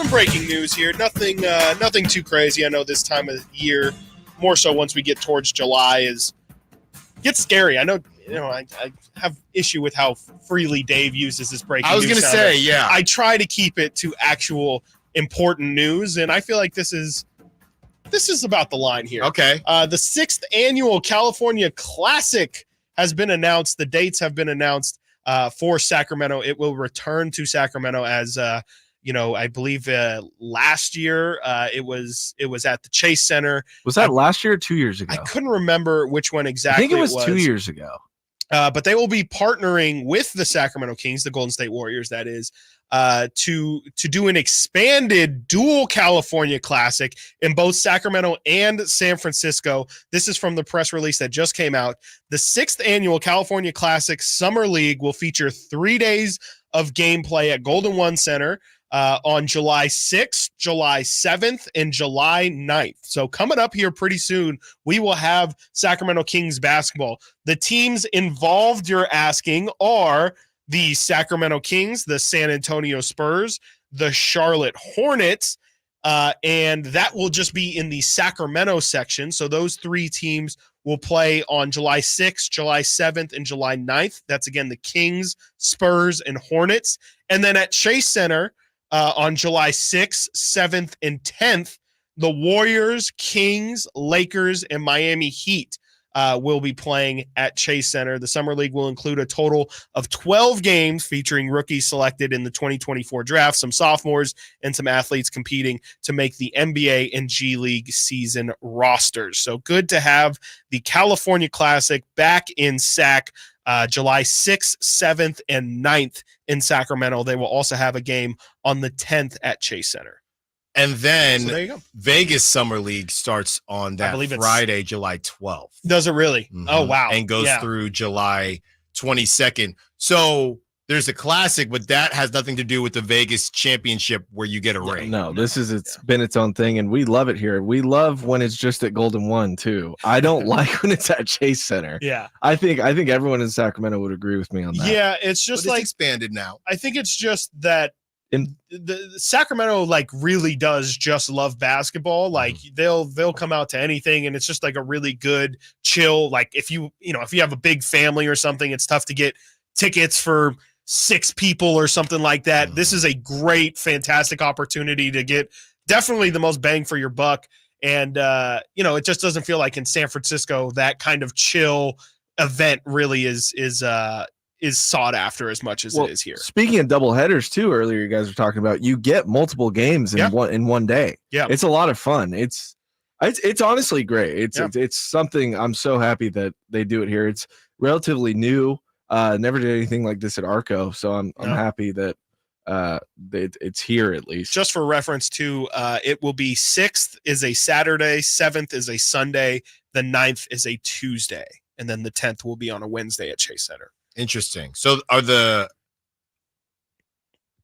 some breaking news here. Nothing too crazy. I know this time of year, more so once we get towards July, gets scary. I know, I have issue with how freely Dave uses this breaking news. I was going to say, yeah. I try to keep it to actual important news, and I feel like this is about the line here. Okay. The 6th annual California Classic has been announced. The dates have been announced for Sacramento. It will return to Sacramento as I believe last year it was at the Chase Center. Was that last year or 2 years ago? I couldn't remember which one exactly. I think it was 2 years ago. But they will be partnering with the Sacramento Kings, the Golden State Warriors, that is, to do an expanded dual California Classic in both Sacramento and San Francisco. This is from the press release that just came out. The 6th annual California Classic Summer League will feature 3 days of gameplay at Golden One Center on July 6th, July 7th, and July 9th. So coming up here pretty soon, we will have Sacramento Kings basketball. The teams involved, you're asking, are the Sacramento Kings, the San Antonio Spurs, the Charlotte Hornets, and that will just be in the Sacramento section. So those 3 teams will play on July 6th, July 7th, and July 9th. That's, again, the Kings, Spurs, and Hornets. And then at Chase Center, on July 6th, 7th, and 10th, the Warriors, Kings, Lakers, and Miami Heat will be playing at Chase Center. The Summer League will include a total of 12 games featuring rookies selected in the 2024 draft, some sophomores, and some athletes competing to make the NBA and G League season rosters. So good to have the California Classic back in Sac. July 6th, 7th, and 9th in Sacramento. They will also have a game on the 10th at Chase Center. And then there you go. Vegas Summer League starts on that Friday, July 12th. Does it really? Mm-hmm. Oh, wow. And goes through July 22nd. So there's a classic, but that has nothing to do with the Vegas championship where you get a ring. No, it's been its own thing, and we love it here. We love when it's just at Golden One too. I don't like when it's at Chase Center. Yeah. I think everyone in Sacramento would agree with me on that. Yeah, it's just but it's expanded now. I think it's just that the Sacramento really does just love basketball. Like they'll come out to anything, and it's just like a really good chill. Like if you have a big family or something, it's tough to get tickets for 6 people or something like that. This is a great, fantastic opportunity to get definitely the most bang for your buck. And, it just doesn't feel like in San Francisco, that kind of chill event really is sought after as much as it is here. Speaking of double headers too, earlier you guys were talking about, you get multiple games in one day. Yeah. It's a lot of fun. It's honestly great. It's something I'm so happy that they do it here. It's relatively new. Never did anything like this at Arco, so I'm happy that it's here at least. Just for reference too, it will be 6th is a Saturday, 7th is a Sunday, the 9th is a Tuesday, and then the 10th will be on a Wednesday at Chase Center. Interesting. So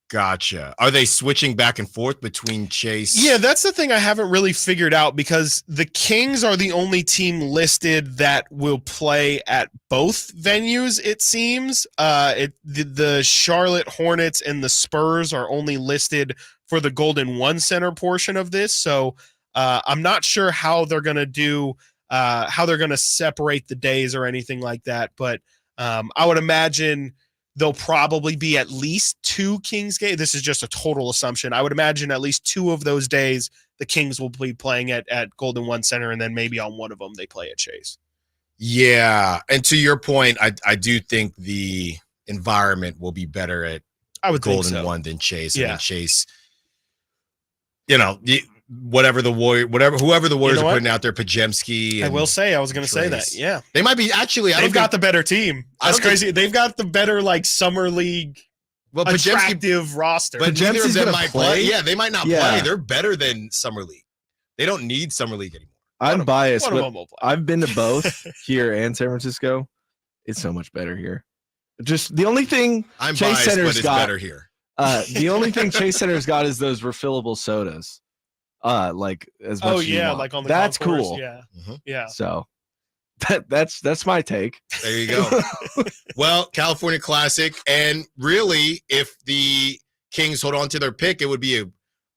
Gotcha. Are they switching back and forth between Chase? Yeah, that's the thing I haven't really figured out, because the Kings are the only team listed that will play at both venues, it seems. The Charlotte Hornets and the Spurs are only listed for the Golden One Center portion of this. So I'm not sure how they're going to do, how they're going to separate the days or anything like that. But I would imagine there'll probably be at least 2 Kings games. This is just a total assumption. I would imagine at least 2 of those days the Kings will be playing at Golden One Center, and then maybe on one of them they play at Chase. Yeah, and to your point, I do think the environment will be better at Golden One than Chase. Yeah. I mean, Chase, whoever the Warriors are putting out there, Pajemski. I will say, I was going to say that. Yeah, they might be actually. They've got the better team. That's crazy. They've got the better Summer League. Well, attractive roster. But neither of them might play. Yeah, they might not play. They're better than Summer League. They don't need Summer League anymore. I'm biased, but I've been to both here and San Francisco. It's so much better here. Just the only thing Chase Center's got better here. The only thing Chase Center's got is those refillable sodas. Like as much as you want. Like on the that's concourse. cool. Yeah. Mm-hmm. Yeah. So that's my take. There you go. Well, California Classic, and really, if the Kings hold on to their pick, it would be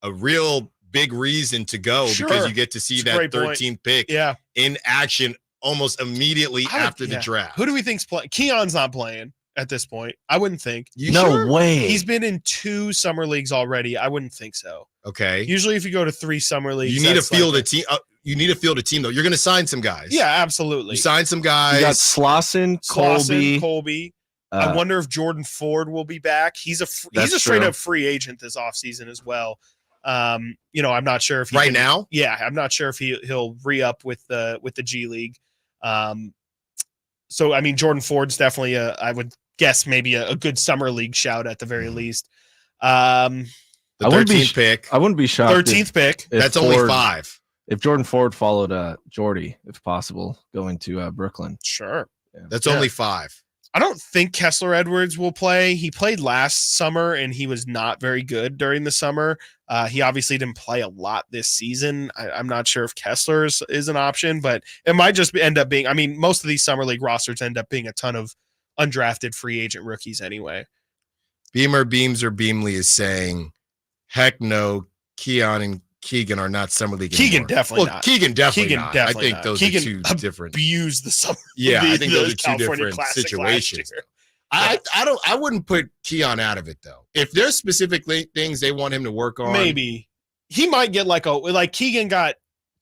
a a real big reason to go because you get to see that 13th pick in action almost immediately after the draft. Who do we think's playing? Keon's not playing at this point. I wouldn't think. No way. He's been in 2 summer leagues already. I wouldn't think so. Okay. Usually if you go to 3 summer leagues, you need to field a team. You need to field a team, though. You're going to sign some guys. Yeah, absolutely. You sign some guys. You got Slauson, Colby. I wonder if Jordan Ford will be back. He's a straight up free agent this offseason as well. I'm not sure if he now. Yeah, I'm not sure if he'll re-up with the G League. So I mean, Jordan Ford's definitely I would guess maybe a good summer league shout at the very least. The 13th pick. I wouldn't be shocked. 13th pick. That's only 5. If Jordan Ford followed Jordy, if possible, going to Brooklyn. Sure. Yeah. That's only 5. I don't think Kessler Edwards will play. He played last summer and he was not very good during the summer. He obviously didn't play a lot this season. I'm not sure if Kessler is an option, but it might just end up being, I mean, most of these summer league rosters end up being a ton of undrafted free agent rookies anyway. Beams or Beamley is saying, heck no, Keon and Keegan are not summer league anymore. Keegan definitely not. Keegan definitely not. I think not. those Keegan are 2 different. Abused the summer. Yeah, I think those are 2 California different Classic situations. I wouldn't put Keon out of it though. If there's specifically things they want him to work on, maybe he might get like Keegan got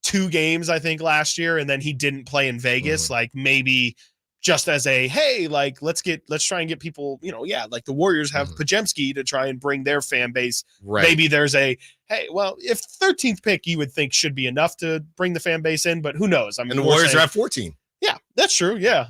2 games I think last year, and then he didn't play in Vegas. Mm-hmm. Like maybe just as a hey, like let's try and get people, like the Warriors have Pajemski to try and bring their fan base. Right. Maybe there's a hey, well, if 13th pick you would think should be enough to bring the fan base in, but who knows? I mean, and the Warriors are at 14. Yeah, that's true. Yeah.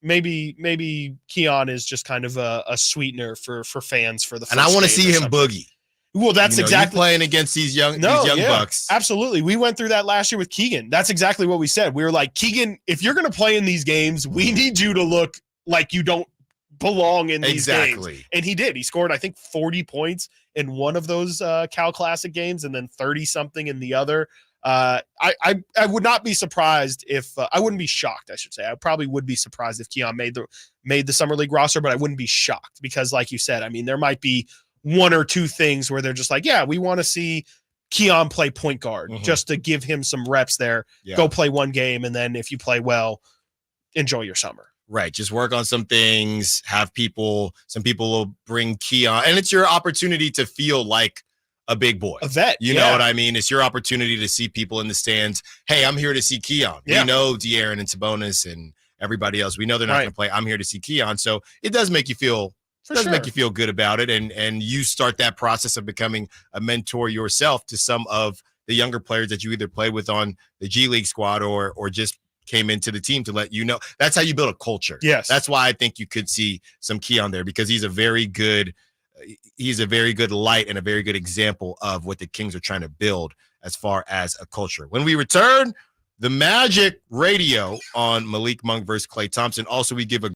Maybe Keon is just kind of a sweetener for fans for the first and I want to game see or him something. boogie. Well, that's exactly playing against these young bucks. Absolutely. We went through that last year with Keegan. That's exactly what we said. We were like, Keegan, if you're going to play in these games, we need you to look like you don't belong in these games. And he did. He scored, I think, 40 points in one of those Cal Classic games and then 30 something in the other. I would not be surprised if I wouldn't be shocked, I should say. I probably would be surprised if Keon made the summer league roster, but I wouldn't be shocked because like you said, I mean, there might be 1 or 2 things where they're just like, yeah, we want to see Keon play point guard just to give him some reps there. Yeah. Go play 1 game. And then if you play well, enjoy your summer. Right. Just work on some things, some people will bring Keon, and it's your opportunity to feel like a big boy, a vet. You know what I mean? It's your opportunity to see people in the stands. Hey, I'm here to see Keon. Yeah. We know De'Aaron and Sabonis and everybody else. We know they're not going to play. I'm here to see Keon. So it does make you feel make you feel good about it. And you start that process of becoming a mentor yourself to some of the younger players that you either play with on the G League squad or just came into the team to let you know. That's how you build a culture. Yes. That's why I think you could see some Keon there because he's a very good light and a very good example of what the Kings are trying to build as far as a culture. When we return, the Magic Radio on Malik Monk versus Klay Thompson. Also, we give a